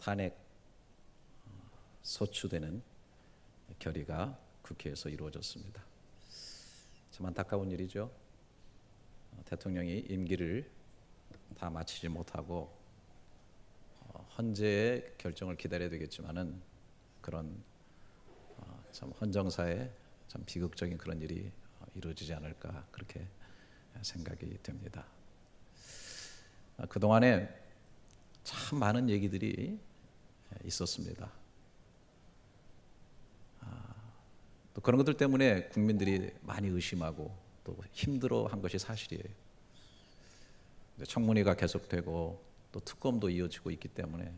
탄핵 소추되는 결의가 국회에서 이루어졌습니다. 참 안타까운 일이죠. 대통령이 임기를 다 마치지 못하고 헌재의 결정을 기다려야 되겠지만은 그런 참 헌정사에 참 비극적인 그런 일이 이루어지지 않을까 그렇게 생각이 됩니다. 그동안에 참 많은 얘기들이 있었습니다. 또 그런 것들 때문에 국민들이 많이 의심하고 또 힘들어한 것이 사실이에요. 청문회가 계속되고 또 특검도 이어지고 있기 때문에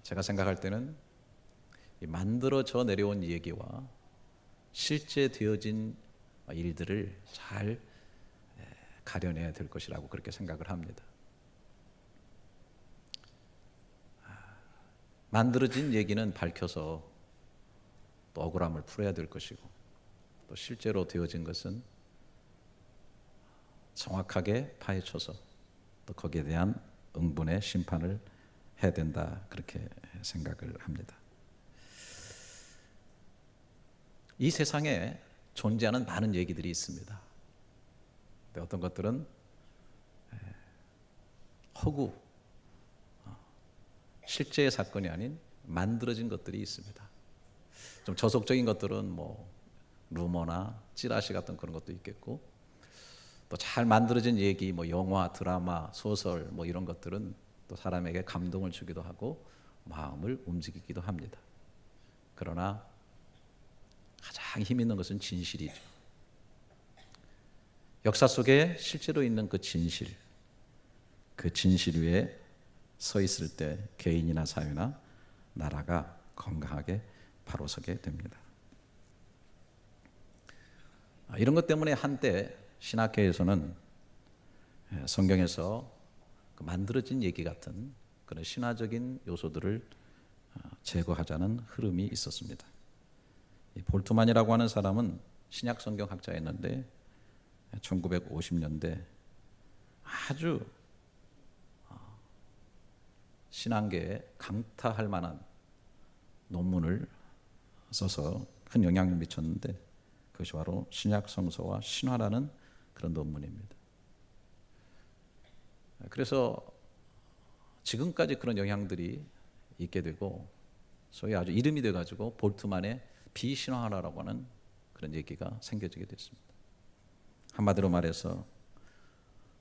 제가 생각할 때는 이 만들어져 내려온 얘기와 실제 되어진 일들을 잘 가려내야 될 것이라고 그렇게 생각을 합니다. 만들어진 얘기는 밝혀서 또 억울함을 풀어야 될 것이고 또 실제로 되어진 것은 정확하게 파헤쳐서 또 거기에 대한 응분의 심판을 해야 된다 그렇게 생각을 합니다. 이 세상에 존재하는 많은 얘기들이 있습니다. 어떤 것들은 허구, 실제의 사건이 아닌 만들어진 것들이 있습니다. 좀 저속적인 것들은 뭐 루머나 찌라시 같은 그런 것도 있겠고, 또 잘 만들어진 얘기, 뭐 영화, 드라마, 소설 뭐 이런 것들은 또 사람에게 감동을 주기도 하고 마음을 움직이기도 합니다. 그러나 가장 힘 있는 것은 진실이죠. 역사 속에 실제로 있는 그 진실 위에 서 있을 때 개인이나 사회나 나라가 건강하게 바로 서게 됩니다. 이런 것 때문에 한때 신학계에서는 성경에서 그 만들어진 얘기 같은 그런 신화적인 요소들을 제거하자는 흐름이 있었습니다. 볼트만이라고 하는 사람은 신약 성경학자였는데 1950년대 아주 신앙계에 강타할 만한 논문을 써서 큰 영향을 미쳤는데 그것이 바로 신약 성서와 신화라는 그런 논문입니다. 그래서 지금까지 그런 영향들이 있게 되고 소위 아주 이름이 돼가지고 볼트만의 비신화라고 하는 그런 얘기가 생겨지게 됐습니다. 한마디로 말해서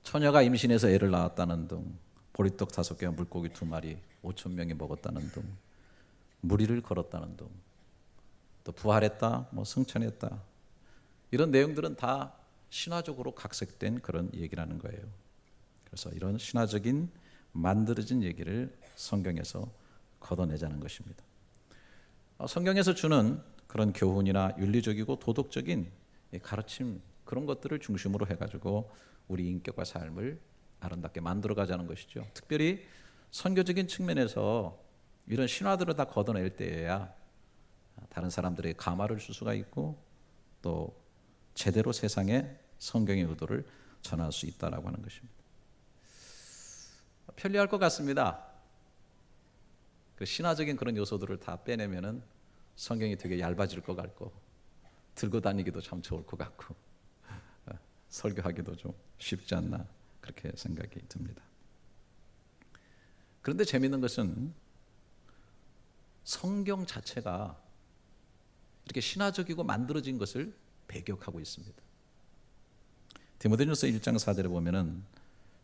처녀가 임신해서 애를 낳았다는 등 보리떡 5개와 물고기 2마리 5,000명이 먹었다는 등 무리를 걸었다는 등 또 부활했다, 뭐 승천했다 이런 내용들은 다 신화적으로 각색된 그런 얘기라는 거예요. 그래서 이런 신화적인 만들어진 얘기를 성경에서 걷어내자는 것입니다. 성경에서 주는 그런 교훈이나 윤리적이고 도덕적인 가르침 그런 것들을 중심으로 해가지고 우리 인격과 삶을 아름답게 만들어가자는 것이죠. 특별히 선교적인 측면에서 이런 신화들을 다 걷어낼 때에야 다른 사람들에게 감화를 줄 수가 있고 또 제대로 세상에 성경의 의도를 전할 수 있다라고 하는 것입니다. 편리할 것 같습니다. 그 신화적인 그런 요소들을 다 빼내면은 성경이 되게 얇아질 것 같고 들고 다니기도 참 좋을 것 같고 설교하기도 좀 쉽지 않나 그렇게 생각이 듭니다. 그런데 재미있는 것은 성경 자체가 이렇게 신화적이고 만들어진 것을 배격하고 있습니다. 디모데전서 1장 4절에 보면은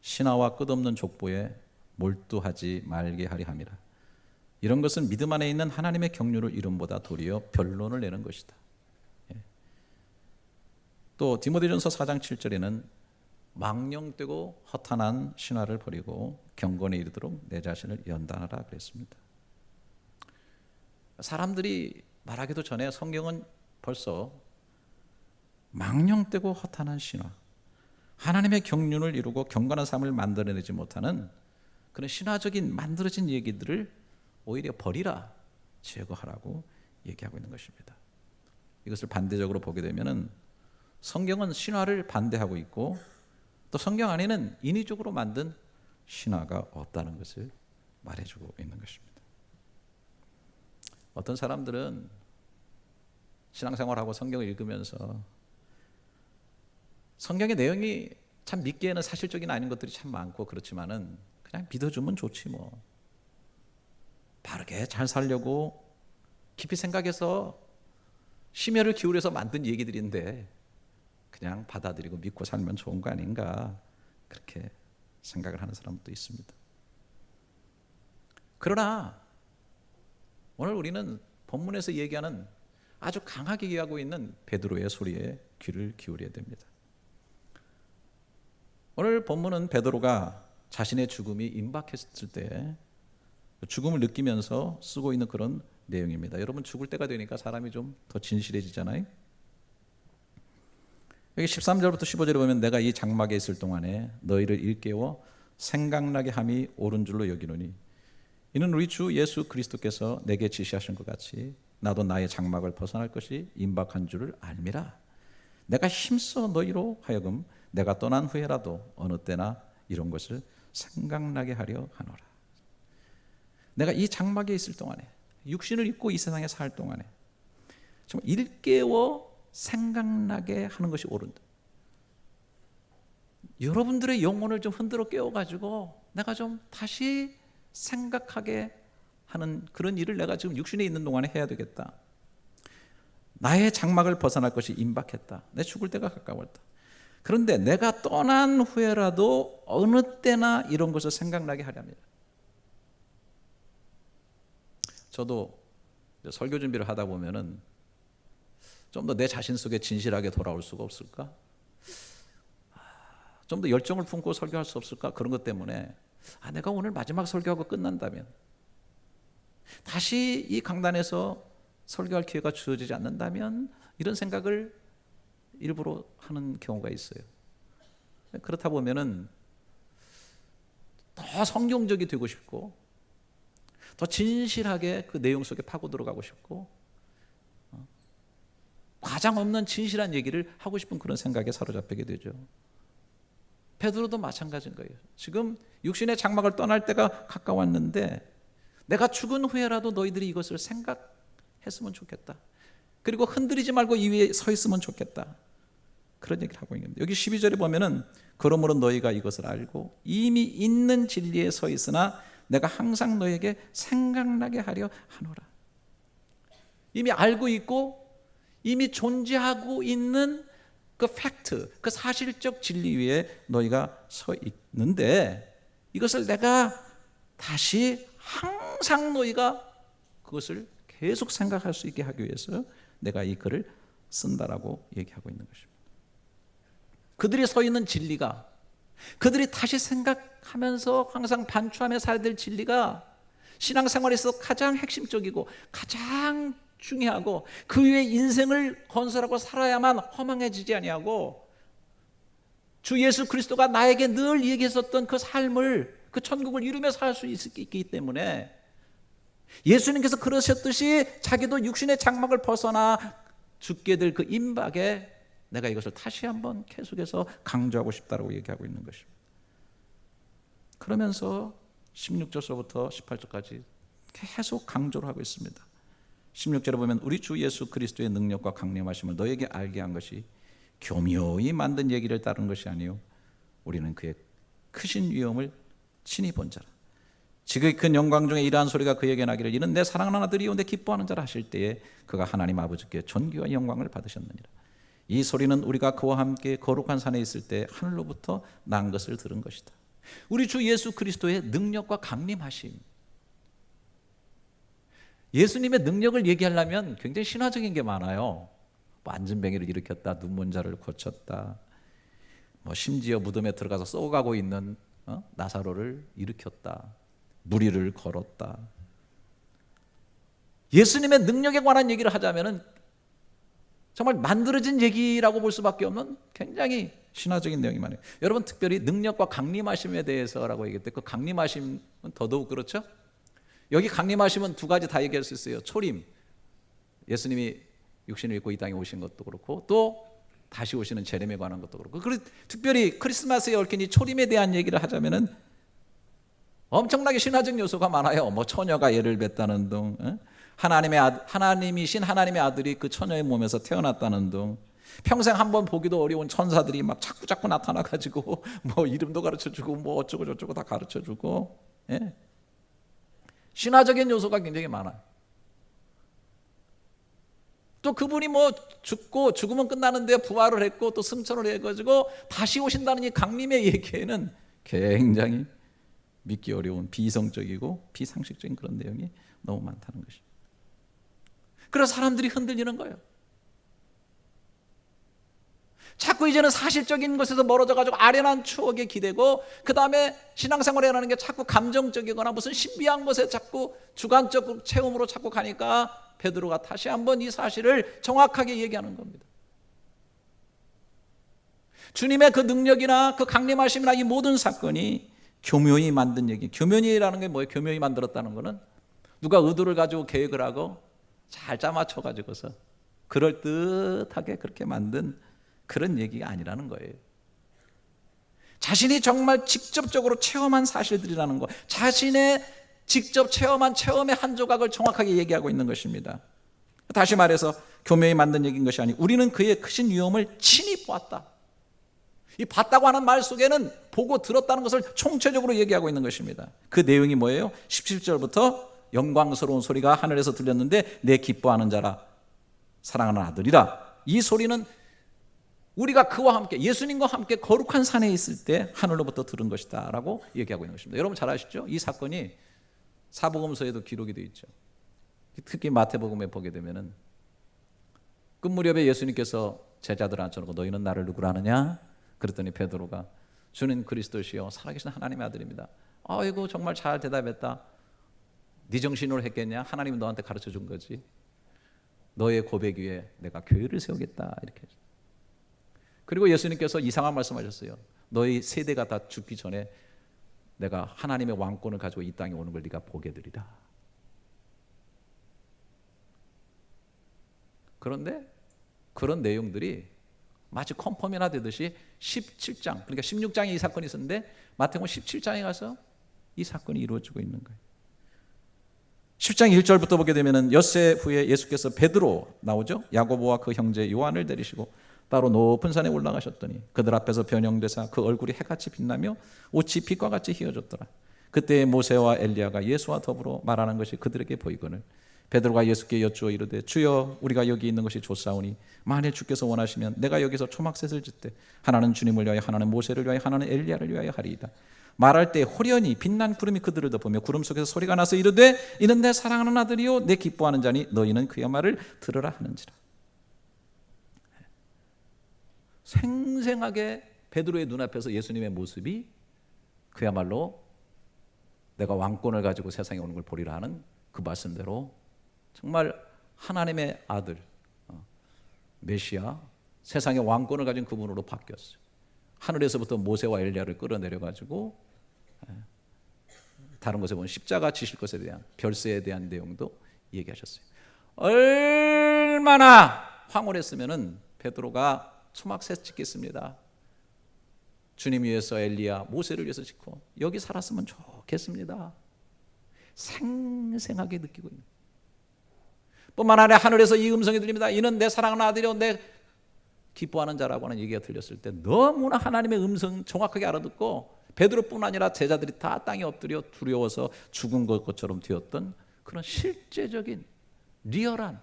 신화와 끝없는 족보에 몰두하지 말게 하리 함이라. 이런 것은 믿음 안에 있는 하나님의 경륜을 이름보다 도리어 변론을 내는 것이다. 또 디모데전서 4장 7절에는 망령되고 허탄한 신화를 버리고 경건에 이르도록 내 자신을 연단하라 그랬습니다. 사람들이 말하기도 전에 성경은 벌써 망령되고 허탄한 신화, 하나님의 경륜을 이루고 경건한 삶을 만들어내지 못하는 그런 신화적인 만들어진 얘기들을 오히려 버리라, 제거하라고 얘기하고 있는 것입니다. 이것을 반대적으로 보게 되면은 성경은 신화를 반대하고 있고 또 성경 안에는 인위적으로 만든 신화가 없다는 것을 말해주고 있는 것입니다. 어떤 사람들은 신앙생활하고 성경을 읽으면서 성경의 내용이 참 믿기에는 사실적인 아닌 것들이 참 많고 그렇지만은 그냥 믿어주면 좋지 뭐. 바르게 잘 살려고 깊이 생각해서 심혈을 기울여서 만든 얘기들인데 그냥 받아들이고 믿고 살면 좋은 거 아닌가, 그렇게 생각을 하는 사람도 있습니다. 그러나 오늘 우리는 본문에서 얘기하는 아주 강하게 얘기하고 있는 베드로의 소리에 귀를 기울여야 됩니다. 오늘 본문은 베드로가 자신의 죽음이 임박했을 때 죽음을 느끼면서 쓰고 있는 그런 내용입니다. 여러분, 죽을 때가 되니까 사람이 좀 더 진실해지잖아요. 여기 13절부터 15절에 보면 내가 이 장막에 있을 동안에 너희를 일깨워 생각나게 함이 옳은 줄로 여기노니 이는 우리 주 예수 그리스도께서 내게 지시하신 것 같이 나도 나의 장막을 벗어날 것이 임박한 줄을 알미라. 내가 힘써 너희로 하여금 내가 떠난 후에라도 어느 때나 이런 것을 생각나게 하려 하노라. 내가 이 장막에 있을 동안에, 육신을 입고 이 세상에 살 동안에 좀 일깨워 생각나게 하는 것이 옳은다. 여러분들의 영혼을 좀 흔들어 깨워가지고 내가 좀 다시 생각하게 하는 그런 일을 내가 지금 육신에 있는 동안에 해야 되겠다. 나의 장막을 벗어날 것이 임박했다. 내 죽을 때가 가까웠다. 그런데 내가 떠난 후에라도 어느 때나 이런 것을 생각나게 하렵니다. 저도 설교 준비를 하다 보면은 좀 더 내 자신 속에 진실하게 돌아올 수가 없을까? 좀 더 열정을 품고 설교할 수 없을까? 그런 것 때문에 내가 오늘 마지막 설교하고 끝난다면, 다시 이 강단에서 설교할 기회가 주어지지 않는다면, 이런 생각을 일부러 하는 경우가 있어요. 그렇다 보면은 더 성경적이 되고 싶고 더 진실하게 그 내용 속에 파고 들어가고 싶고 과장 없는 진실한 얘기를 하고 싶은 그런 생각에 사로잡히게 되죠. 베드로도 마찬가지인 거예요. 지금 육신의 장막을 떠날 때가 가까웠는데 내가 죽은 후에라도 너희들이 이것을 생각했으면 좋겠다. 그리고 흔들리지 말고 이 위에 서 있으면 좋겠다. 그런 얘기를 하고 있는데, 여기 12절에 보면은 그러므로 너희가 이것을 알고 이미 있는 진리에 서 있으나 내가 항상 너에게 생각나게 하려 하노라. 이미 알고 있고 이미 존재하고 있는 그 팩트, 그 사실적 진리 위에 너희가 서 있는데 이것을 내가 다시 항상 너희가 그것을 계속 생각할 수 있게 하기 위해서 내가 이 글을 쓴다라고 얘기하고 있는 것입니다. 그들이 서 있는 진리가, 그들이 다시 생각하면서 항상 반추하며 살아야 될 진리가 신앙생활에서 가장 핵심적이고 가장 중요하고 그 위에 인생을 건설하고 살아야만 허망해지지 아니하고 주 예수 그리스도가 나에게 늘 얘기했었던 그 삶을, 그 천국을 이루며 살 수 있기 때문에 예수님께서 그러셨듯이 자기도 육신의 장막을 벗어나 죽게 될 그 임박에 내가 이것을 다시 한번 계속해서 강조하고 싶다라고 얘기하고 있는 것입니다. 그러면서 16절서부터 18절까지 계속 강조를 하고 있습니다. 16절에 보면 우리 주 예수 그리스도의 능력과 강림하심을 너에게 알게 한 것이 교묘히 만든 얘기를 따른 것이 아니요 우리는 그의 크신 위엄을 친히 본 자라. 지극히 큰 영광 중에 이러한 소리가 그에게 나기를 이는 내 사랑하는 아들이요 내 기뻐하는 자라 하실 때에 그가 하나님 아버지께 존귀와 영광을 받으셨느니라. 이 소리는 우리가 그와 함께 거룩한 산에 있을 때 하늘로부터 난 것을 들은 것이다. 우리 주 예수 그리스도의 능력과 강림하심, 예수님의 능력을 얘기하려면 굉장히 신화적인 게 많아요. 안진뱅이를 일으켰다, 눈먼 자를 고쳤다, 심지어 무덤에 들어가서 썩어가고 있는 나사로를 일으켰다, 무리를 걸었다. 예수님의 능력에 관한 얘기를 하자면은 정말 만들어진 얘기라고 볼 수밖에 없는 굉장히 신화적인 내용이 많아요. 여러분, 특별히 능력과 강림하심에 대해서라고 얘기할 때 그 강림하심은 더더욱 그렇죠. 여기 강림하심은 두 가지 다 얘기할 수 있어요. 초림, 예수님이 육신을 입고 이 땅에 오신 것도 그렇고 또 다시 오시는 재림에 관한 것도 그렇고, 특별히 크리스마스에 얽힌 이 초림에 대한 얘기를 하자면은 엄청나게 신화적 요소가 많아요. 뭐 처녀가 예를 뱉다는 등, 하나님이신 하나님의 아들이 그 처녀의 몸에서 태어났다는 등, 평생 한번 보기도 어려운 천사들이 막 자꾸 나타나가지고 뭐 이름도 가르쳐주고 뭐 어쩌고 저쩌고 다 가르쳐주고, 예? 신화적인 요소가 굉장히 많아요. 또 그분이 뭐 죽으면 끝나는데 부활을 했고 또 승천을 해가지고 다시 오신다는 이 강림의 얘기에는 굉장히 믿기 어려운 비이성적이고 비상식적인 그런 내용이 너무 많다는 것입니다. 그래서 사람들이 흔들리는 거예요. 자꾸 이제는 사실적인 것에서 멀어져가지고 아련한 추억에 기대고, 그 다음에 신앙생활을 하는 게 자꾸 감정적이거나 무슨 신비한 것에 자꾸 주관적 체험으로 자꾸 가니까 베드로가 다시 한번 이 사실을 정확하게 얘기하는 겁니다. 주님의 그 능력이나 그 강림하심이나 이 모든 사건이 교묘히 만든 얘기. 교묘히라는 게 뭐예요? 교묘히 만들었다는 거는 누가 의도를 가지고 계획을 하고 잘 짜맞춰 가지고서 그럴듯하게 그렇게 만든 그런 얘기가 아니라는 거예요. 자신이 정말 직접적으로 체험한 사실들이라는 거, 자신의 직접 체험한 체험의 한 조각을 정확하게 얘기하고 있는 것입니다. 다시 말해서 교묘히 만든 얘기인 것이 아니고 우리는 그의 크신 위엄을 친히 보았다. 이 봤다고 하는 말 속에는 보고 들었다는 것을 총체적으로 얘기하고 있는 것입니다. 그 내용이 뭐예요? 17절부터 영광스러운 소리가 하늘에서 들렸는데 내 기뻐하는 자라 사랑하는 아들이라. 이 소리는 우리가 그와 함께 예수님과 함께 거룩한 산에 있을 때 하늘로부터 들은 것이다 라고 얘기하고 있는 것입니다. 여러분 잘 아시죠? 이 사건이 사복음서에도 기록이 되어 있죠. 특히 마태복음에 보게 되면은 끝 무렵에 예수님께서 제자들 앉혀놓고 너희는 나를 누구라 하느냐? 그랬더니 베드로가 주는 그리스도시요 살아계신 하나님의 아들입니다. 아이고 정말 잘 대답했다. 네 정신으로 했겠냐? 하나님이 너한테 가르쳐 준 거지. 너의 고백 위에 내가 교회를 세우겠다 이렇게. 그리고 예수님께서 이상한 말씀하셨어요. 너희 세대가 다 죽기 전에 내가 하나님의 왕권을 가지고 이 땅에 오는 걸 네가 보게 되리라. 그런데 그런 내용들이 마치 컨펌이나 되듯이 17장, 그러니까 16장에 이 사건이 있었는데 마태복음 17장에 가서 이 사건이 이루어지고 있는 거예요. 10장 1절부터 보게 되면 엿새 후에 예수께서 베드로 나오죠. 야고보와 그 형제 요한을 데리시고 따로 높은 산에 올라가셨더니 그들 앞에서 변형되사 그 얼굴이 해같이 빛나며 옷이 빛과 같이 휘어졌더라. 그때 모세와 엘리야가 예수와 더불어 말하는 것이 그들에게 보이거늘 베드로가 예수께 여쭈어 이르되 주여 우리가 여기 있는 것이 좋사오니 만일 주께서 원하시면 내가 여기서 초막셋을 짓되 하나는 주님을 위하여 하나는 모세를 위하여 하나는 엘리야를 위하여 하리이다. 말할 때 호련히 빛난 구름이 그들을 덮으며 구름 속에서 소리가 나서 이르되 이는 내 사랑하는 아들이요 내 기뻐하는 자니 너희는 그의 말을 들으라 하는지라. 생생하게 베드로의 눈앞에서 예수님의 모습이 그야말로 내가 왕권을 가지고 세상에 오는 걸 보리라 하는 그 말씀대로 정말 하나님의 아들 메시아 세상의 왕권을 가진 그분으로 바뀌었어요. 하늘에서부터 모세와 엘리야를 끌어내려가지고 다른 것에 보면 십자가 지실 것에 대한 별세에 대한 내용도 얘기하셨어요. 얼마나 황홀했으면은 베드로가 초막셋 짓겠습니다. 주님 위해서 엘리야 모세를 위해서 짓고 여기 살았으면 좋겠습니다. 생생하게 느끼고 있는 뿐만 아니라 하늘에서 이 음성이 들립니다. 이는 내 사랑하는 아들이요 내 기뻐하는 자라고 하는 얘기가 들렸을 때 너무나 하나님의 음성 정확하게 알아듣고 베드로뿐 아니라 제자들이 다 땅에 엎드려 두려워서 죽은 것처럼 되었던 그런 실제적인 리얼한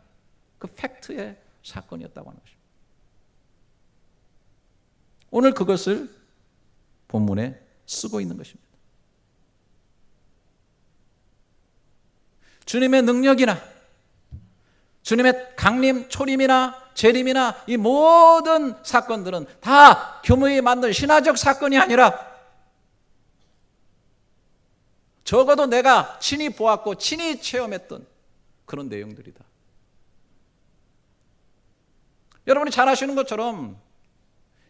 그 팩트의 사건이었다고 하는 것입니다. 오늘 그것을 본문에 쓰고 있는 것입니다. 주님의 능력이나 주님의 강림, 초림이나 재림이나 이 모든 사건들은 다 교묘히 만든 신화적 사건이 아니라 적어도 내가 친히 보았고 친히 체험했던 그런 내용들이다. 여러분이 잘 아시는 것처럼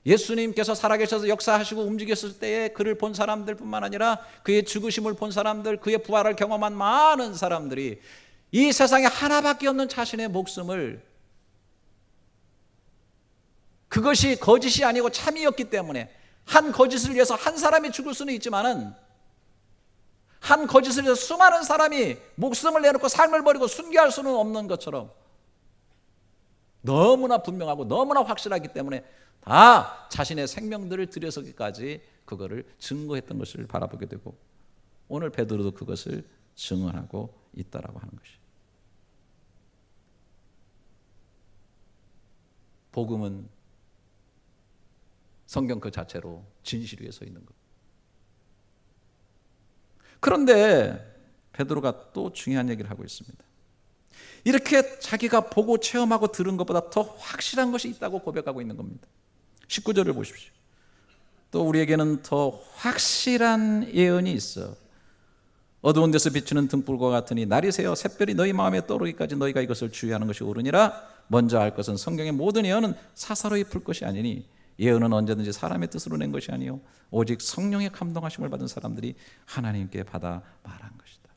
예수님께서 살아계셔서 역사하시고 움직였을 때에 그를 본 사람들뿐만 아니라 그의 죽으심을 본 사람들, 그의 부활을 경험한 많은 사람들이 이 세상에 하나밖에 없는 자신의 목숨을 그것이 거짓이 아니고 참이었기 때문에 한 거짓을 위해서 한 사람이 죽을 수는 있지만은 한 거짓을 위해서 수많은 사람이 목숨을 내놓고 삶을 버리고 순교할 수는 없는 것처럼 너무나 분명하고 너무나 확실하기 때문에 다 자신의 생명들을 들여서기까지 그거를 증거했던 것을 바라보게 되고, 오늘 베드로도 그것을 증언하고 있다라고 하는 것이. 복음은 성경 그 자체로 진실 위에 서 있는 것. 그런데 베드로가 또 중요한 얘기를 하고 있습니다. 이렇게 자기가 보고 체험하고 들은 것보다 더 확실한 것이 있다고 고백하고 있는 겁니다. 19절을 보십시오. 또 우리에게는 더 확실한 예언이 있어. 어두운 데서 비추는 등불과 같으니 날이 새어 샛별이 너희 마음에 떠오르기까지 너희가 이것을 주의하는 것이 옳으니라. 먼저 알 것은 성경의 모든 예언은 사사로이 풀 것이 아니니 예언은 언제든지 사람의 뜻으로 낸 것이 아니요 오직 성령의 감동하심을 받은 사람들이 하나님께 받아 말한 것이다.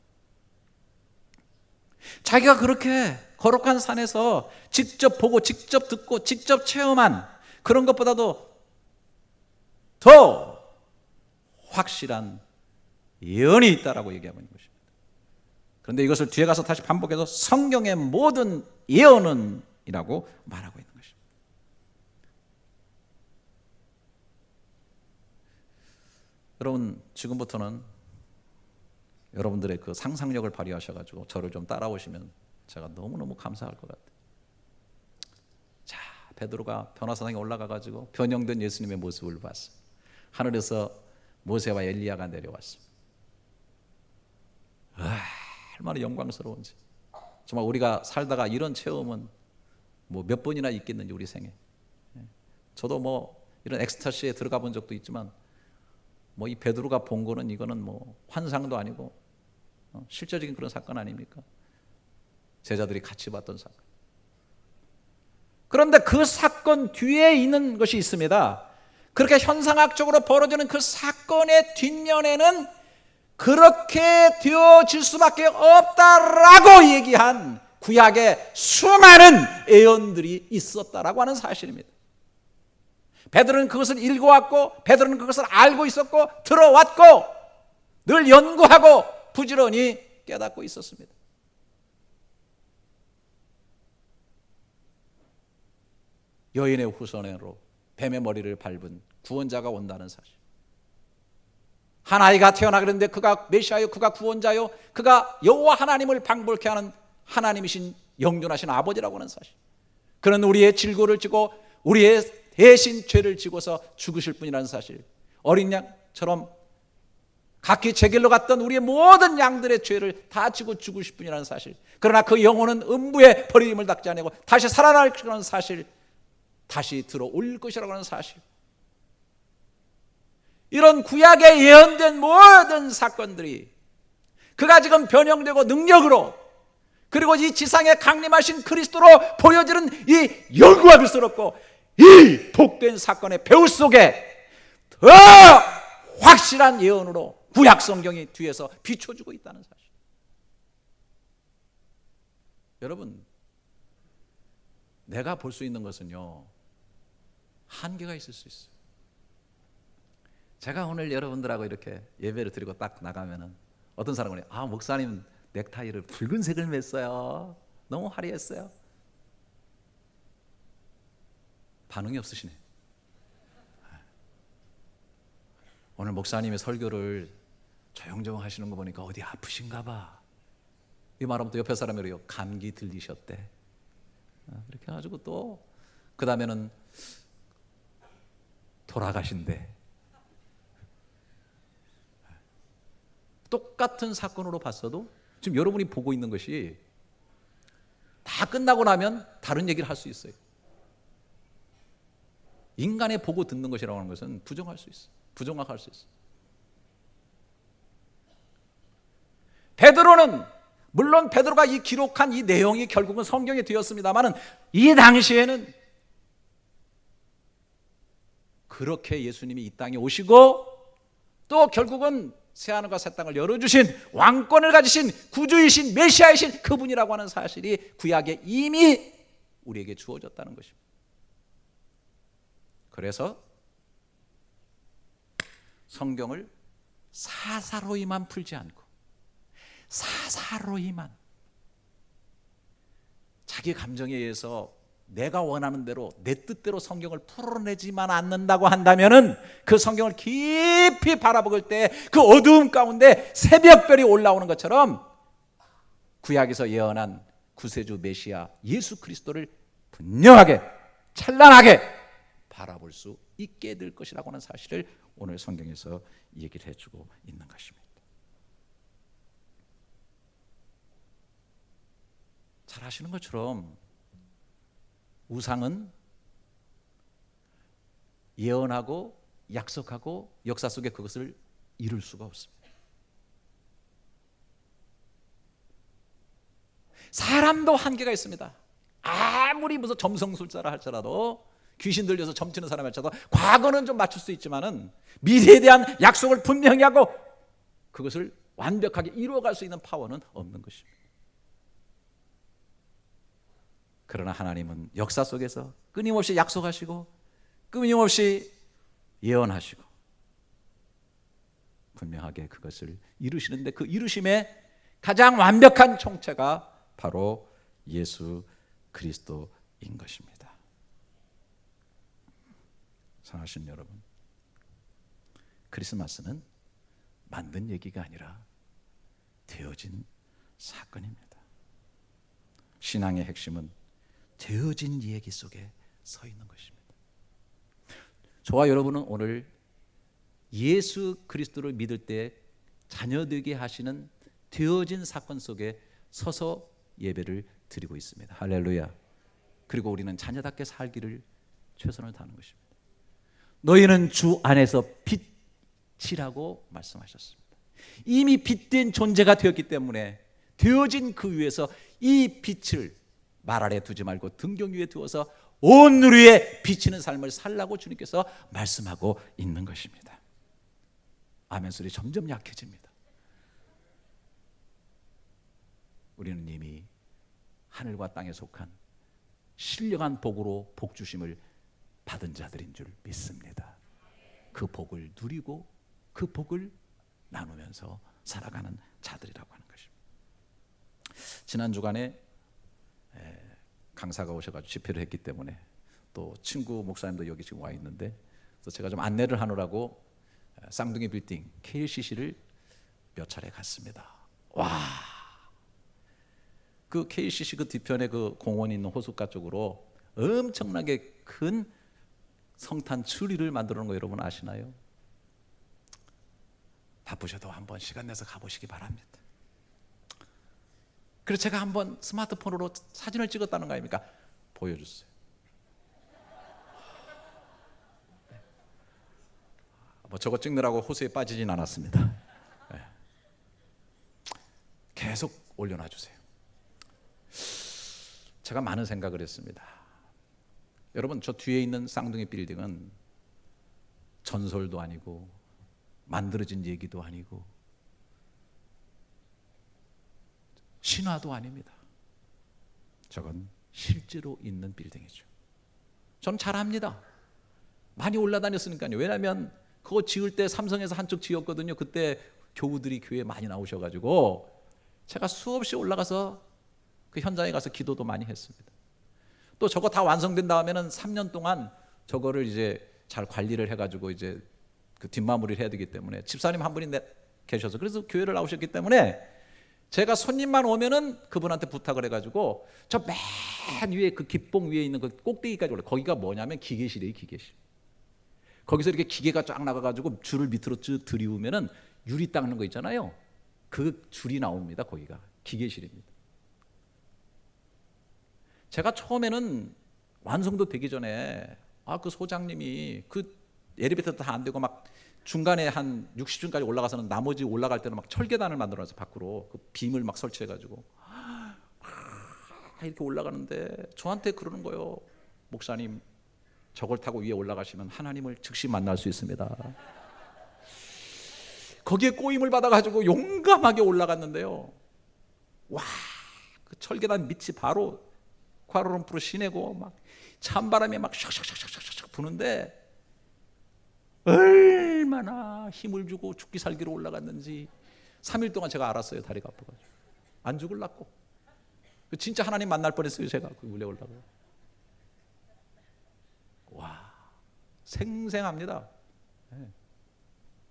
자기가 그렇게 거룩한 산에서 직접 보고 직접 듣고 직접 체험한 그런 것보다도 더 확실한 예언이 있다라고 얘기하고 있는 것입니다. 그런데 이것을 뒤에 가서 다시 반복해서 성경의 모든 예언은 이라고 말하고 있는 것입니다. 여러분, 지금부터는 여러분들의 그 상상력을 발휘하셔가지고 저를 좀 따라오시면 제가 너무너무 감사할 것 같아요. 자, 베드로가 변화산에 올라가가지고 변형된 예수님의 모습을 봤어요. 하늘에서 모세와 엘리야가 내려왔습니다. 얼마나 영광스러운지. 정말 우리가 살다가 이런 체험은 뭐 몇 번이나 있겠는지 우리 생에. 저도 뭐 이런 엑스타시에 들어가 본 적도 있지만 뭐 이 베드로가 본 거는 이거는 뭐 환상도 아니고 실제적인 그런 사건 아닙니까? 제자들이 같이 봤던 사건. 그런데 그 사건 뒤에 있는 것이 있습니다. 그렇게 현상학적으로 벌어지는 그 사건의 뒷면에는 그렇게 되어질 수밖에 없다라고 얘기한 구약의 수많은 예언들이 있었다라고 하는 사실입니다. 베드로는 그것을 읽어왔고 베드로는 그것을 알고 있었고 들어왔고 늘 연구하고 부지런히 깨닫고 있었습니다. 여인의 후손으로 뱀의 머리를 밟은 구원자가 온다는 사실, 한 아이가 태어나게 되는데 그가 메시아요, 그가 구원자요, 그가 여호와 하나님을 방불케 하는 하나님이신 영존하신 아버지라고 하는 사실, 그는 우리의 질고를 지고 우리의 대신 죄를 지고서 죽으실 분이라는 사실, 어린 양처럼 각기 제 길로 갔던 우리의 모든 양들의 죄를 다 지고 죽으실 분이라는 사실, 그러나 그 영혼은 음부에 버림을 닦지 아니하고 다시 살아날 것이라는 사실, 다시 들어올 것이라고 하는 사실, 이런 구약에 예언된 모든 사건들이 그가 지금 변형되고 능력으로 그리고 이 지상에 강림하신 그리스도로 보여지는 이 영광스럽고 이 복된 사건의 배후 속에 더 확실한 예언으로 구약 성경이 뒤에서 비춰주고 있다는 사실. 여러분, 내가 볼 수 있는 것은요, 한계가 있을 수 있어요. 제가 오늘 여러분들하고 이렇게 예배를 드리고 딱 나가면은 어떤 사람은 아, 목사님 넥타이를 붉은색을 맸어요. 너무 화려했어요. 반응이 없으시네. 오늘 목사님의 설교를 조용조용 하시는 거 보니까 어디 아프신가 봐. 이 말하면 또 옆에 사람이 그래요. 감기 들리셨대. 이렇게 해가지고 또 그 다음에는 돌아가신대. 똑같은 사건으로 봤어도 지금 여러분이 보고 있는 것이 다 끝나고 나면 다른 얘기를 할 수 있어요. 인간의 보고 듣는 것이라고 하는 것은 부정할 수 있어요. 부정확할 수 있어요. 베드로는 물론 베드로가 이 기록한 이 내용이 결국은 성경에 되었습니다만은 이 당시에는 그렇게 예수님이 이 땅에 오시고 또 결국은 새하늘과 새 땅을 열어주신 왕권을 가지신 구주이신 메시아이신 그분이라고 하는 사실이 구약에 이미 우리에게 주어졌다는 것입니다. 그래서 성경을 사사로이만 풀지 않고 사사로이만 자기 감정에 의해서 내가 원하는 대로 내 뜻대로 성경을 풀어내지만 않는다고 한다면은 그 성경을 깊이 바라볼 때 그 어두움 가운데 새벽별이 올라오는 것처럼 구약에서 예언한 구세주 메시아 예수 그리스도를 분명하게 찬란하게 바라볼 수 있게 될 것이라고 하는 사실을 오늘 성경에서 얘기를 해주고 있는 것입니다. 잘 아시는 것처럼 우상은 예언하고 약속하고 역사 속에 그것을 이룰 수가 없습니다. 사람도 한계가 있습니다. 아무리 무슨 점성술자라 할지라도 귀신 들려서 점치는 사람 할지라도 과거는 좀 맞출 수 있지만은 미래에 대한 약속을 분명히 하고 그것을 완벽하게 이루어갈 수 있는 파워는 없는 것입니다. 그러나 하나님은 역사 속에서 끊임없이 약속하시고 끊임없이 예언하시고 분명하게 그것을 이루시는데 그 이루심의 가장 완벽한 총체가 바로 예수 그리스도인 것입니다. 사랑하시는 여러분, 크리스마스는 만든 얘기가 아니라 되어진 사건입니다. 신앙의 핵심은 되어진 얘기 속에 서 있는 것입니다. 저와 여러분은 오늘 예수 그리스도를 믿을 때 자녀되게 하시는 되어진 사건 속에 서서 예배를 드리고 있습니다. 할렐루야. 그리고 우리는 자녀답게 살기를 최선을 다하는 것입니다. 너희는 주 안에서 빛이라고 말씀하셨습니다. 이미 빛된 존재가 되었기 때문에 되어진 그 위에서 이 빛을 말 아래 두지 말고 등경 위에 두어서 온 누리에 비치는 삶을 살라고 주님께서 말씀하고 있는 것입니다. 아멘 소리 점점 약해집니다. 우리는 이미 하늘과 땅에 속한 신령한 복으로 복 주심을 받은 자들인 줄 믿습니다. 그 복을 누리고 그 복을 나누면서 살아가는 자들이라고 하는 것입니다. 지난 주간에 강사가 오셔가지고 집회를 했기 때문에 또 친구 목사님도 여기 지금 와 있는데 그래서 제가 좀 안내를 하느라고 쌍둥이 빌딩 KCC를 몇 차례 갔습니다. 와, 그 KCC 그 뒤편에 그 공원이 있는 호숫가 쪽으로 엄청나게 큰 성탄 추리를 만들어 놓은 거 여러분 아시나요? 바쁘셔도 한번 시간 내서 가보시기 바랍니다. 그래서 제가 한번 스마트폰으로 사진을 찍었다는 거 아닙니까? 보여주세요. 뭐 저거 찍느라고 호수에 빠지진 않았습니다. 계속 올려놔 주세요. 제가 많은 생각을 했습니다. 여러분, 저 뒤에 있는 쌍둥이 빌딩은 전설도 아니고 만들어진 얘기도 아니고 신화도 아닙니다. 저건 실제로 있는 빌딩이죠. 저는 잘 압니다. 많이 올라다녔으니까요. 왜냐하면 그거 지을 때 삼성에서 한쪽 지었거든요. 그때 교우들이 교회에 많이 나오셔가지고 제가 수없이 올라가서 그 현장에 가서 기도도 많이 했습니다. 또 저거 다 완성된 다음에는 3년 동안 저거를 이제 잘 관리를 해가지고 이제 그 뒷마무리를 해야 되기 때문에 집사님 한 분이 계셔서 그래서 교회를 나오셨기 때문에 제가 손님만 오면은 그분한테 부탁을 해가지고 저 맨 위에 그 깃봉 위에 있는 그 꼭대기까지 올라. 거기가 뭐냐면 기계실이에요, 기계실. 거기서 이렇게 기계가 쫙 나가가지고 줄을 밑으로 쭉 들이우면은 유리 닦는 거 있잖아요. 그 줄이 나옵니다. 거기가 기계실입니다. 제가 처음에는 완성도 되기 전에 그 소장님이 그 엘리베이터 다 안 되고 막 중간에 한 60층까지 올라가서는 나머지 올라갈 때는 막 철계단을 만들어서 밖으로 그 빔을 막 설치해가지고 이렇게 올라가는데 저한테 그러는 거예요. 목사님, 저걸 타고 위에 올라가시면 하나님을 즉시 만날 수 있습니다. 거기에 꼬임을 받아가지고 용감하게 올라갔는데요. 와, 그 철계단 밑이 바로 쿠알라룸푸르 시내고 막 찬바람이 막 샥샥샥샥샥 부는데 얼마나 힘을 주고 죽기 살기로 올라갔는지 3일 동안 제가 알았어요. 다리가 아파가지고. 안 죽을라고. 진짜 하나님 만날 뻔했어요. 제가 물에 올라가고. 와, 생생합니다.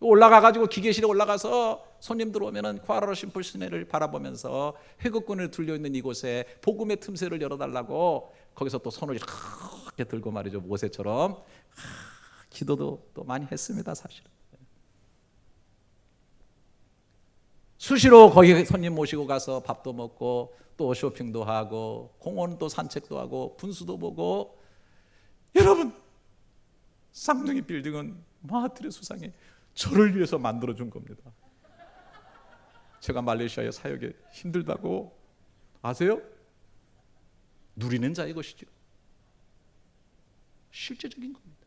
올라가가지고 기계실에 올라가서 손님들 오면은 쿠알라룸푸르 심플 시내를 바라보면서 회국군을 둘려있는 이곳에 복음의 틈새를 열어달라고 거기서 또 손을 이렇게 들고 말이죠. 모세처럼 기도도 또 많이 했습니다. 사실은. 수시로 거기 손님 모시고 가서 밥도 먹고 또 쇼핑도 하고 공원도 산책도 하고 분수도 보고. 여러분, 쌍둥이 빌딩은 마하티르 수상이 저를 위해서 만들어준 겁니다. 제가 말레이시아에 사역이 힘들다고 아세요? 누리는 자의 것이죠. 실제적인 겁니다.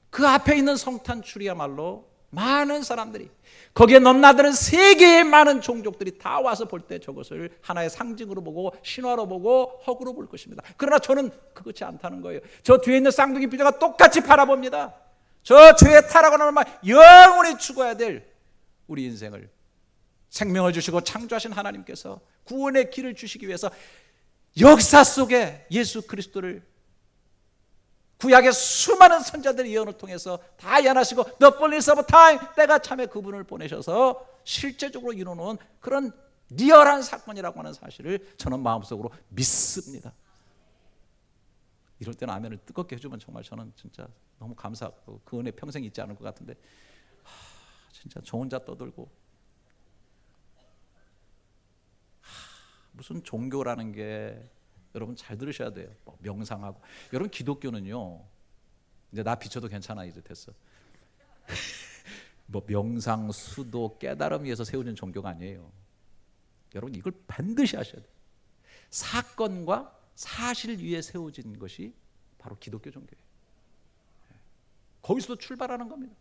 그 앞에 있는 성탄출이야말로 많은 사람들이, 거기에 넘나드는 세계의 많은 종족들이 다 와서 볼 때 저것을 하나의 상징으로 보고 신화로 보고 허구로 볼 것입니다. 그러나 저는 그렇지 않다는 거예요. 저 뒤에 있는 쌍둥이 빌딩과 똑같이 바라봅니다. 저 죄의 타락으로 말 영원히 죽어야 될 우리 인생을 생명을 주시고 창조하신 하나님께서 구원의 길을 주시기 위해서 역사 속에 예수 그리스도를 구약의 수많은 선자들의 예언을 통해서 다 예언하시고 The fullness of time, 때가 참에 그분을 보내셔서 실제적으로 이루는 그런 리얼한 사건이라고 하는 사실을 저는 마음속으로 믿습니다. 이럴 때는 아멘을 뜨겁게 해주면 정말 저는 진짜 너무 감사하고 그 은혜 평생 잊지 않을 것 같은데, 진짜 저 혼자 떠들고 무슨 종교라는 게 여러분 잘 들으셔야 돼요. 명상하고. 여러분 기독교는요, 이제 나 비춰도 괜찮아, 이제 됐어. 뭐 명상, 수도, 깨달음 위해서 세워진 종교가 아니에요. 여러분 이걸 반드시 하셔야 돼요. 사건과 사실 위에 세워진 것이 바로 기독교 종교예요. 거기서도 출발하는 겁니다.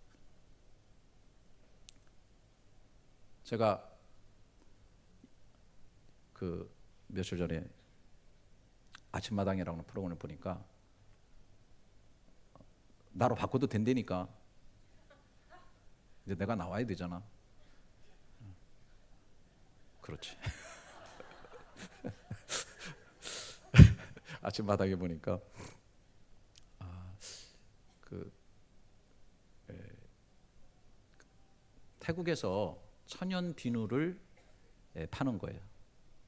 제가 그 며칠 전에 아침마당이라는 프로그램을 보니까 나로 바꿔도 된다니까 이제 내가 나와야 되잖아. 그렇지. 아침마당에 보니까 태국에서 천연 비누를 파는 거예요.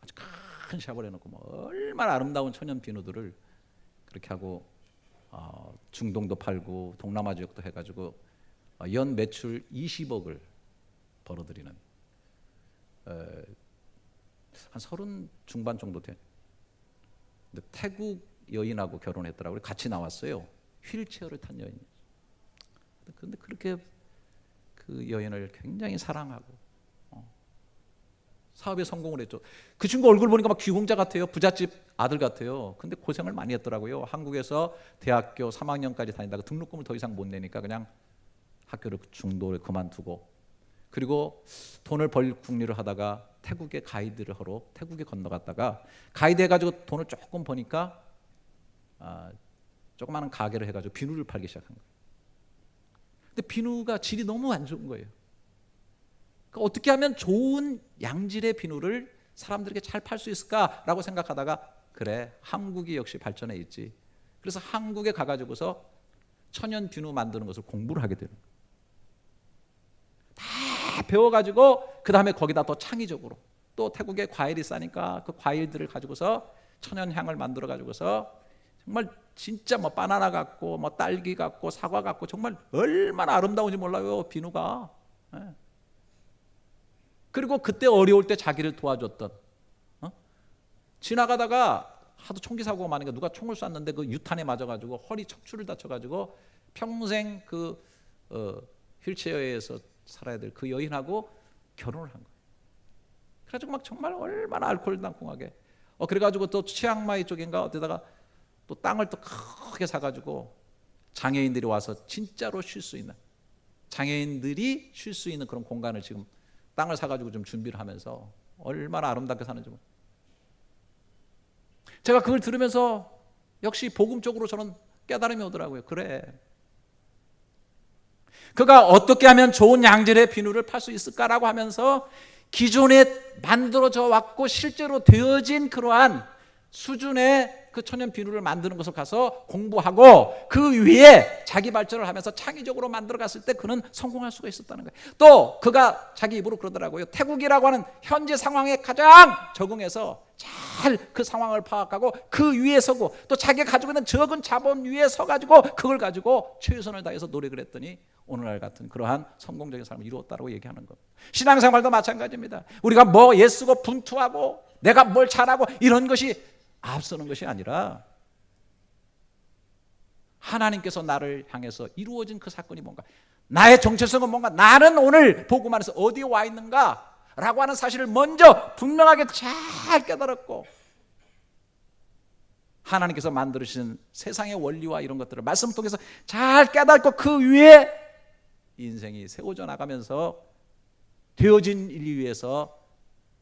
아주 큰 샵을 해놓고 뭐 얼마나 아름다운 천연 비누들을 그렇게 하고 중동도 팔고 동남아 지역도 해가지고 연 매출 20억을 벌어들이는 한 30 중반 정도 된. 근데 태국 여인하고 결혼했더라고요. 같이 나왔어요. 휠체어를 탄 여인. 그런데 그렇게 그 여인을 굉장히 사랑하고 사업에 성공을 했죠. 그 친구 얼굴 보니까 막 귀공자 같아요. 부잣집 아들 같아요. 근데 고생을 많이 했더라고요. 한국에서 대학교 3학년까지 다니다가 등록금을 더 이상 못 내니까 그냥 학교를 중도를 그만두고, 그리고 돈을 벌 궁리를 하다가 태국에 가이드를 하러 태국에 건너갔다가 가이드 해가지고 돈을 조금 버니까 조그마한 가게를 해가지고 비누를 팔기 시작한 거예요. 근데 비누가 질이 너무 안 좋은 거예요. 그러니까 어떻게 하면 좋은 양질의 비누를 사람들에게 잘 팔 수 있을까라고 생각하다가, 그래, 한국이 역시 발전해 있지. 그래서 한국에 가가지고서 천연 비누 만드는 것을 공부를 하게 되는 거예요. 다 배워가지고 그 다음에 거기다 또 창의적으로 또 태국에 과일이 싸니까 그 과일들을 가지고서 천연 향을 만들어 가지고서 정말 진짜 뭐 바나나 같고 뭐 딸기 같고 사과 같고 정말 얼마나 아름다운지 몰라요, 비누가. 그리고 그때 어려울 때 자기를 도와줬던, 지나가다가 하도 총기 사고가 많으니까 누가 총을 쐈는데 그 유탄에 맞아가지고 허리 척추를 다쳐가지고 평생 그 휠체어에서 살아야 될 그 여인하고 결혼을 한 거예요. 그래가지고 막 정말 얼마나 알코올 당콩하게. 그래가지고 또 치앙마이 쪽인가 어디다가 또 땅을 또 크게 사가지고 장애인들이 와서 진짜로 쉴 수 있는, 장애인들이 쉴 수 있는 그런 공간을 지금 땅을 사가지고 좀 준비를 하면서 얼마나 아름답게 사는지. 제가 그걸 들으면서 역시 복음 쪽으로 저는 깨달음이 오더라고요. 그래, 그가 어떻게 하면 좋은 양질의 비누를 팔 수 있을까라고 하면서 기존에 만들어져 왔고 실제로 되어진 그러한 수준의 그 천연 비누를 만드는 것을 가서 공부하고 그 위에 자기 발전을 하면서 창의적으로 만들어 갔을 때 그는 성공할 수가 있었다는 거예요. 또 그가 자기 입으로 그러더라고요. 태국이라고 하는 현재 상황에 가장 적응해서 잘 그 상황을 파악하고 그 위에 서고 또 자기가 가지고 있는 적은 자본 위에 서가지고 그걸 가지고 최선을 다해서 노력을 했더니 오늘날 같은 그러한 성공적인 삶을 이루었다고 얘기하는 것. 신앙생활도 마찬가지입니다. 우리가 뭐 애쓰고 분투하고 내가 뭘 잘하고 이런 것이 앞서는 것이 아니라 하나님께서 나를 향해서 이루어진 그 사건이 뭔가, 나의 정체성은 뭔가, 나는 오늘 복음 안에서 어디에 와 있는가 라고 하는 사실을 먼저 분명하게 잘 깨달았고 하나님께서 만들으신 세상의 원리와 이런 것들을 말씀을 통해서 잘 깨닫고 그 위에 인생이 세워져 나가면서 되어진 일 위해서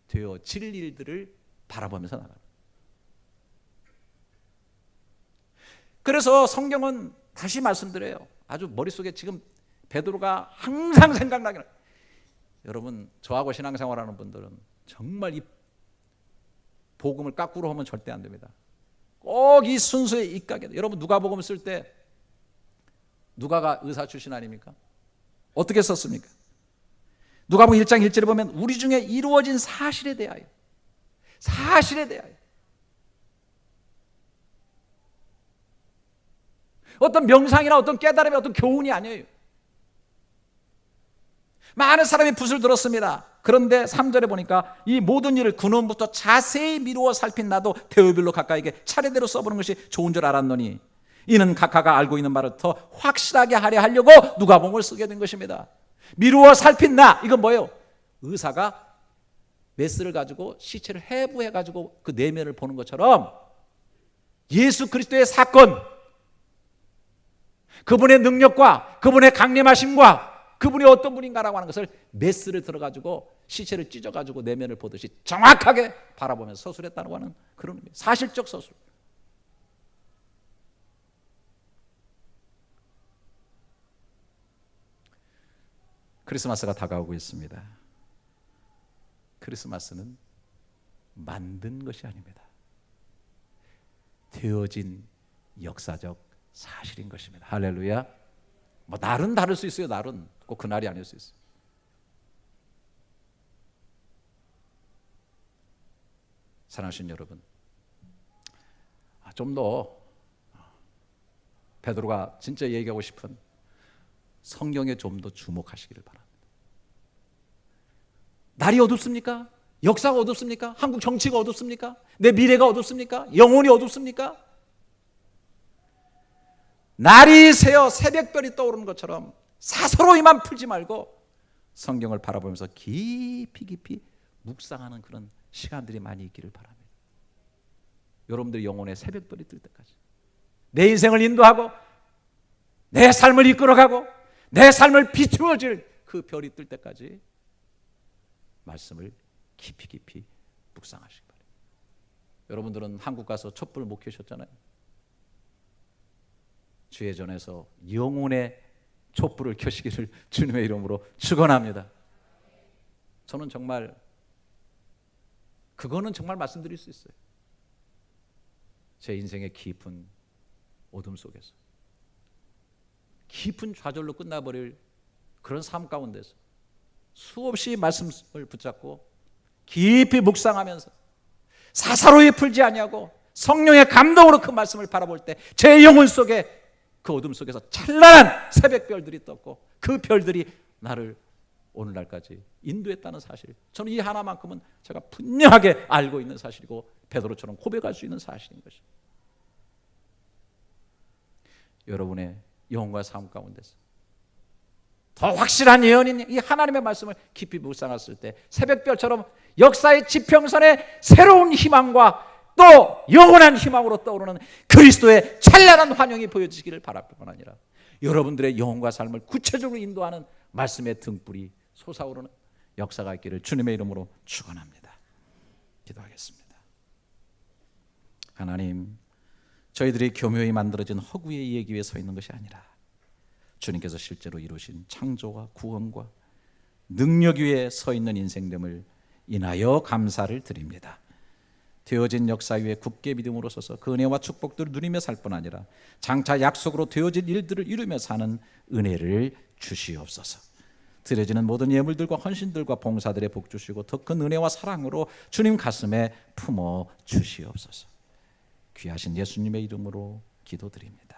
되어질 일들을 바라보면서 나가는. 그래서 성경은 다시 말씀드려요. 아주 머릿속에 지금 베드로가 항상 생각나게. 여러분, 저하고 신앙생활하는 분들은 정말 이 복음을 까꾸로 하면 절대 안 됩니다. 꼭 이 순서에 입각해야 돼요. 여러분, 누가복음 쓸 때 누가가 의사 출신 아닙니까? 어떻게 썼습니까? 누가복음 1장 1절에 보면 우리 중에 이루어진 사실에 대하여 어떤 명상이나 어떤 깨달음이 어떤 교훈이 아니에요. 많은 사람이 붓을 들었습니다. 그런데 3절에 보니까 이 모든 일을 근원부터 자세히 미루어 살핀 나도 대오별로 각각에게 차례대로 써보는 것이 좋은 줄 알았노니 이는 각하가 알고 있는 말을 더 확실하게 하려 하려고 누가복음을 쓰게 된 것입니다. 미루어 살핀 나, 이건 뭐예요? 의사가 메스를 가지고 시체를 해부해가지고 그 내면을 보는 것처럼 예수 그리스도의 사건, 그분의 능력과 그분의 강림하심과 그분이 어떤 분인가라고 하는 것을 메스를 들어가지고 시체를 찢어가지고 내면을 보듯이 정확하게 바라보면서 서술했다고 하는 그런 의미. 사실적 서술. 크리스마스가 다가오고 있습니다. 크리스마스는 만든 것이 아닙니다. 되어진 역사적 사실인 것입니다. 할렐루야. 뭐 날은 다를 수 있어요. 날은 꼭 그날이 아닐 수 있어요. 사랑하신 여러분, 좀 더 베드로가 진짜 얘기하고 싶은 성경에 좀 더 주목하시기를 바랍니다. 날이 어둡습니까? 역사가 어둡습니까? 한국 정치가 어둡습니까? 내 미래가 어둡습니까? 영혼이 어둡습니까? 날이 새어 새벽별이 떠오르는 것처럼 사서로이만 풀지 말고 성경을 바라보면서 깊이 묵상하는 그런 시간들이 많이 있기를 바랍니다. 여러분들의 영혼의 새벽별이 뜰 때까지 내 인생을 인도하고 내 삶을 이끌어가고 내 삶을 비추어질 그 별이 뜰 때까지 말씀을 깊이 묵상하시기 바랍니다. 여러분들은 한국 가서 촛불 못 켜셨잖아요. 주의 전에서 영혼의 촛불을 켜시기를 주님의 이름으로 축원합니다. 저는 정말 그거는 정말 말씀드릴 수 있어요. 제 인생의 깊은 어둠 속에서 깊은 좌절로 끝나버릴 그런 삶 가운데서 수없이 말씀을 붙잡고 깊이 묵상하면서 사사로이 풀지 아니하고 성령의 감동으로 그 말씀을 바라볼 때 제 영혼 속에 그 어둠 속에서 찬란한 새벽별들이 떴고 그 별들이 나를 오늘날까지 인도했다는 사실, 저는 이 하나만큼은 제가 분명하게 알고 있는 사실이고 베드로처럼 고백할 수 있는 사실인 것입니다. 여러분의 영혼과 삶 가운데서 더 확실한 예언인 이 하나님의 말씀을 깊이 묵상했을 때 새벽별처럼 역사의 지평선에 새로운 희망과 또 영원한 희망으로 떠오르는 그리스도의 찬란한 환영이 보여지기를 바랄 뿐만 아니라 여러분들의 영혼과 삶을 구체적으로 인도하는 말씀의 등불이 솟아오르는 역사가 있기를 주님의 이름으로 축원합니다. 기도하겠습니다. 하나님, 저희들이 교묘히 만들어진 허구의 이야기 위에 서 있는 것이 아니라 주님께서 실제로 이루신 창조와 구원과 능력 위에 서 있는 인생됨을 인하여 감사를 드립니다. 되어진 역사 위에 굳게 믿음으로 서서 그 은혜와 축복들을 누리며 살 뿐 아니라 장차 약속으로 되어진 일들을 이루며 사는 은혜를 주시옵소서. 드려지는 모든 예물들과 헌신들과 봉사들의 복 주시고 더 큰 은혜와 사랑으로 주님 가슴에 품어 주시옵소서. 귀하신 예수님의 이름으로 기도드립니다.